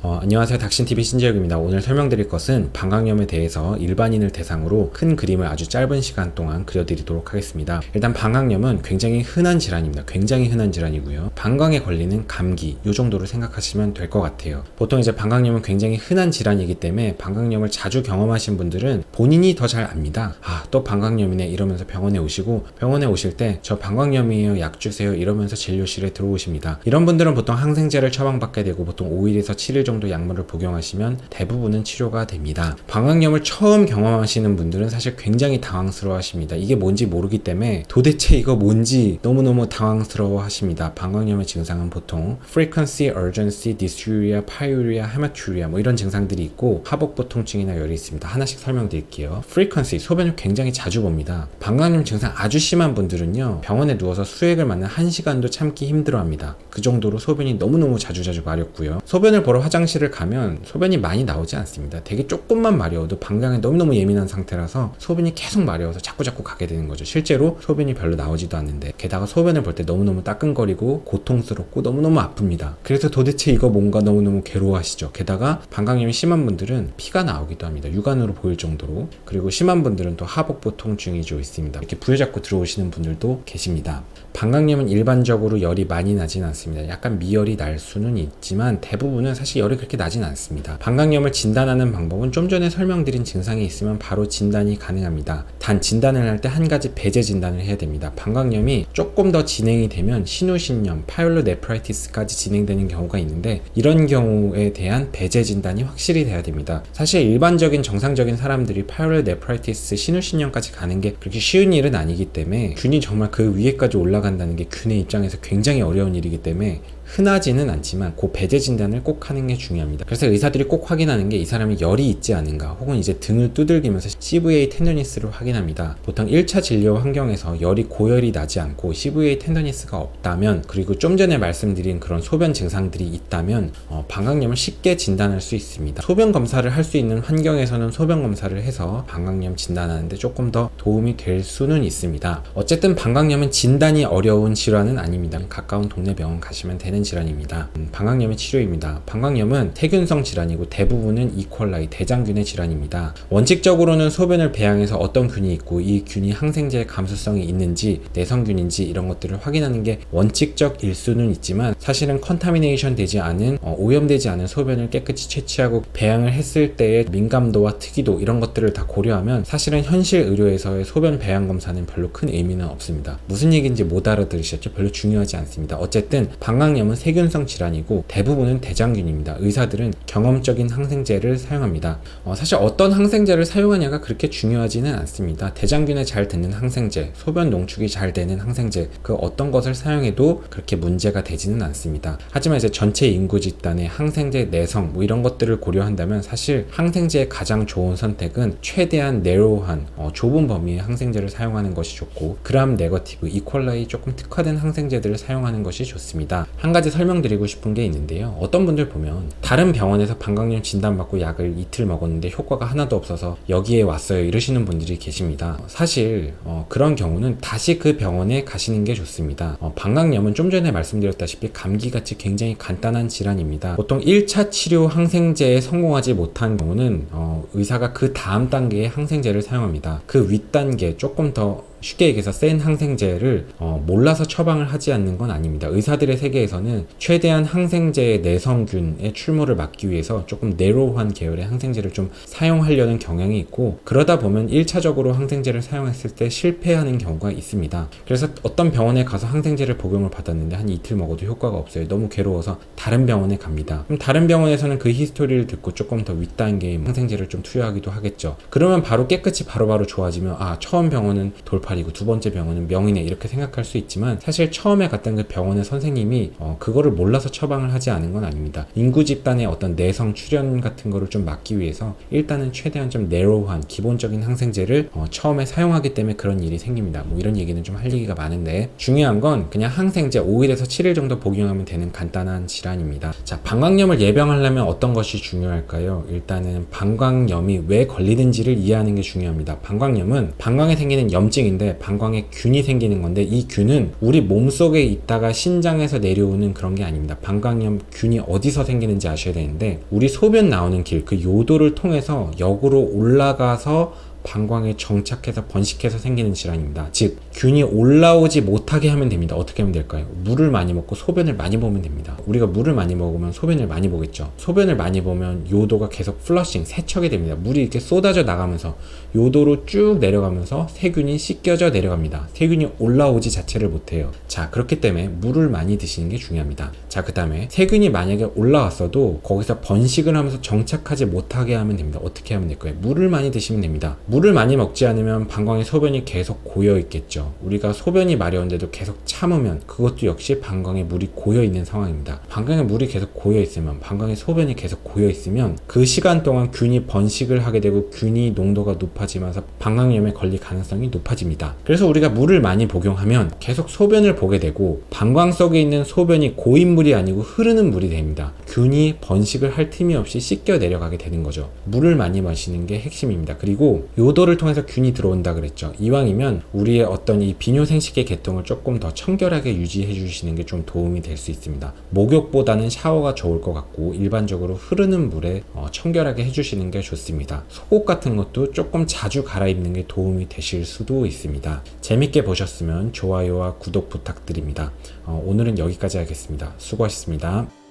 안녕하세요. 닥신TV 신재혁입니다. 오늘 설명드릴 것은 방광염에 대해서 일반인을 대상으로 큰 그림을 아주 짧은 시간 동안 그려드리도록 하겠습니다. 일단 방광염은 굉장히 흔한 질환입니다. 굉장히 흔한 질환이고요. 방광에 걸리는 감기 이 정도로 생각하시면 될 것 같아요. 보통 이제 방광염은 굉장히 흔한 질환이기 때문에 방광염을 자주 경험하신 분들은 본인이 더 잘 압니다. 또 방광염이네 이러면서 병원에 오시고, 병원에 오실 때 저 방광염이에요, 약 주세요 이러면서 진료실에 들어오십니다. 이런 분들은 보통 항생제를 처방받게 되고 보통 5일에서 7일 정도 약물을 복용하시면 대부분은 치료가 됩니다. 방광염을 처음 경험하시는 분들은 사실 굉장히 당황스러워 하십니다. 이게 뭔지 모르기 때문에 도대체 이거 뭔지 너무너무 당황스러워 하십니다. 방광염의 증상은 보통 frequency, urgency, dysuria, pyuria, hematuria 뭐 이런 증상들이 있고 하복부통증이나 열이 있습니다. 하나씩 설명드릴게요. frequency, 소변을 굉장히 자주 봅니다. 방광염 증상 아주 심한 분들은요, 병원에 누워서 수액을 맞는 1시간도 참기 힘들어합니다. 그 정도로 소변이 너무너무 자주 마렵고요. 소변을 보러 화장실을 가면 소변이 많이 나오지 않습니다. 되게 조금만 마려워도 방광에 너무너무 예민한 상태라서 소변이 계속 마려워서 자꾸 가게 되는 거죠. 실제로 소변이 별로 나오지도 않는데, 게다가 소변을 볼 때 너무너무 따끔거리고 고통스럽고 너무너무 아픕니다. 그래서 도대체 이거 뭔가 너무너무 괴로워하시죠. 게다가 방광염이 심한 분들은 피가 나오기도 합니다. 육안으로 보일 정도로. 그리고 심한 분들은 또 하복부 통증이 좀 있습니다. 이렇게 부여잡고 들어오시는 분들도 계십니다. 방광염은 일반적으로 열이 많이 나진 않습니다. 약간 미열이 날 수는 있지만 대부분은 사실 열이 그렇게 나진 않습니다. 방광염을 진단하는 방법은 좀 전에 설명드린 증상이 있으면 바로 진단이 가능합니다. 단 진단을 할 때 한 가지 배제 진단을 해야 됩니다. 방광염이 조금 더 진행이 되면 신우신염, 파이로네프라이티스까지 진행되는 경우가 있는데, 이런 경우에 대한 배제 진단이 확실히 돼야 됩니다. 사실 일반적인 정상적인 사람들이 파이로네프라이티스, 신우신염까지 가는 게 그렇게 쉬운 일은 아니기 때문에, 균이 정말 그 위에까지 올라간다는 게 균의 입장에서 굉장히 어려운 일이기 때문에 흔하지는 않지만 그 배제 진단을 꼭 하는 게 중요합니다. 그래서 의사들이 꼭 확인하는 게 이 사람이 열이 있지 않은가, 혹은 이제 등을 두들기면서 CVA 텐더니스를 확인합니다. 보통 1차 진료 환경에서 열이 고열이 나지 않고 CVA 텐더니스가 없다면, 그리고 좀 전에 말씀드린 그런 소변 증상들이 있다면 방광염을 쉽게 진단할 수 있습니다. 소변 검사를 할 수 있는 환경에서는 소변 검사를 해서 방광염 진단하는데 조금 더 도움이 될 수는 있습니다. 어쨌든 방광염은 진단이 어려운 질환은 아닙니다. 가까운 동네 병원 가시면 되는 질환입니다. 방광염의 치료입니다. 방광염은 세균성 질환이고 대부분은 이퀄라이, 대장균의 질환입니다. 원칙적으로는 소변을 배양해서 어떤 균이 있고 이 균이 항생제의 감수성이 있는지, 내성균인지 이런 것들을 확인하는 게 원칙적일 수는 있지만, 사실은 컨타미네이션 되지 않은, 오염되지 않은 소변을 깨끗이 채취하고 배양을 했을 때의 민감도와 특이도 이런 것들을 다 고려하면 사실은 현실 의료에서의 소변 배양 검사는 별로 큰 의미는 없습니다. 무슨 얘기인지 못 알아들으셨죠? 별로 중요하지 않습니다. 어쨌든 방광염은 세균성 질환이고 대부분은 대장균입니다. 의사들은 경험적인 항생제를 사용합니다. 사실 어떤 항생제를 사용하냐가 그렇게 중요하지는 않습니다. 대장균에 잘 되는 항생제, 소변 농축이 잘 되는 항생제, 그 어떤 것을 사용해도 그렇게 문제가 되지는 않습니다. 하지만 이제 전체 인구 집단의 항생제 내성 뭐 이런 것들을 고려한다면 사실 항생제의 가장 좋은 선택은 최대한 내로한 좁은 범위의 항생제를 사용하는 것이 좋고, 그람 네거티브, 이퀄라이 조금 특화된 항생제들을 사용하는 것이 좋습니다. 한 가지 설명드리고 싶은 게 있는데요. 어떤 분들 보면 다른 병원에서 방광염 진단받고 약을 이틀 먹었는데 효과가 하나도 없어서 여기에 왔어요 이러시는 분들이 계십니다. 사실 그런 경우는 다시 그 병원에 가시는 게 좋습니다. 방광염은 좀 전에 말씀드렸다시피 감기같이 굉장히 간단한 질환입니다. 보통 1차 치료 항생제에 성공하지 못한 경우는 의사가 그 다음 단계의 항생제를 사용합니다. 그 윗단계 조금 더 쉽게 얘기해서 센 항생제를 몰라서 처방을 하지 않는 건 아닙니다. 의사들의 세계에서는 최대한 항생제의 내성균의 출몰을 막기 위해서 조금 네로한 계열의 항생제를 좀 사용하려는 경향이 있고, 그러다 보면 1차적으로 항생제를 사용했을 때 실패하는 경우가 있습니다. 그래서 어떤 병원에 가서 항생제를 복용을 받았는데 한 이틀 먹어도 효과가 없어요. 너무 괴로워서 다른 병원에 갑니다. 그럼 다른 병원에서는 그 히스토리를 듣고 조금 더 윗단계의 항생제를 좀 투여하기도 하겠죠. 그러면 바로 깨끗이 바로바로 좋아지면 처음 병원은 돌파 그리고 두 번째 병원은 명이네 이렇게 생각할 수 있지만, 사실 처음에 갔던 그 병원의 선생님이 그거를 몰라서 처방을 하지 않은 건 아닙니다. 인구 집단의 어떤 내성 출현 같은 거를 좀 막기 위해서 일단은 최대한 좀 내로한 기본적인 항생제를 처음에 사용하기 때문에 그런 일이 생깁니다. 뭐 이런 얘기는 좀 할 얘기가 많은데, 중요한 건 그냥 항생제 5일에서 7일 정도 복용하면 되는 간단한 질환입니다. 자, 방광염을 예방하려면 어떤 것이 중요할까요? 일단은 방광염이 왜 걸리는지를 이해하는 게 중요합니다. 방광염은 방광에 생기는 염증인데 건데 방광에 균이 생기는 건데 이 균은 우리 몸속에 있다가 신장에서 내려오는 그런 게 아닙니다. 방광염 균이 어디서 생기는지 아셔야 되는데 우리 소변 나오는 길, 그 요도를 통해서 역으로 올라가서 방광에 정착해서 번식해서 생기는 질환입니다. 즉 균이 올라오지 못하게 하면 됩니다. 어떻게 하면 될까요? 물을 많이 먹고 소변을 많이 보면 됩니다. 우리가 물을 많이 먹으면 소변을 많이 보겠죠. 소변을 많이 보면 요도가 계속 플러싱, 세척이 됩니다. 물이 이렇게 쏟아져 나가면서 요도로 쭉 내려가면서 세균이 씻겨져 내려갑니다. 세균이 올라오지 자체를 못해요. 자, 그렇기 때문에 물을 많이 드시는 게 중요합니다. 자, 그 다음에 세균이 만약에 올라왔어도 거기서 번식을 하면서 정착하지 못하게 하면 됩니다. 어떻게 하면 될까요? 물을 많이 드시면 됩니다. 물을 많이 먹지 않으면 방광에 소변이 계속 고여 있겠죠. 우리가 소변이 마려운데도 계속 참으면 그것도 역시 방광에 물이 고여 있는 상황입니다. 방광에 물이 계속 고여 있으면, 방광에 소변이 계속 고여 있으면 그 시간 동안 균이 번식을 하게 되고 균이 농도가 높아지면서 방광염에 걸릴 가능성이 높아집니다. 그래서 우리가 물을 많이 복용하면 계속 소변을 보게 되고 방광 속에 있는 소변이 고인 물이 아니고 흐르는 물이 됩니다. 균이 번식을 할 틈이 없이 씻겨 내려가게 되는 거죠. 물을 많이 마시는 게 핵심입니다. 그리고 요도를 통해서 균이 들어온다 그랬죠. 이왕이면 우리의 어떤 이 비뇨생식의 계통을 조금 더 청결하게 유지해 주시는 게 좀 도움이 될 수 있습니다. 목욕보다는 샤워가 좋을 것 같고 일반적으로 흐르는 물에 청결하게 해주시는 게 좋습니다. 속옷 같은 것도 조금 자주 갈아입는 게 도움이 되실 수도 있습니다. 재밌게 보셨으면 좋아요와 구독 부탁드립니다. 오늘은 여기까지 하겠습니다. 수고하셨습니다.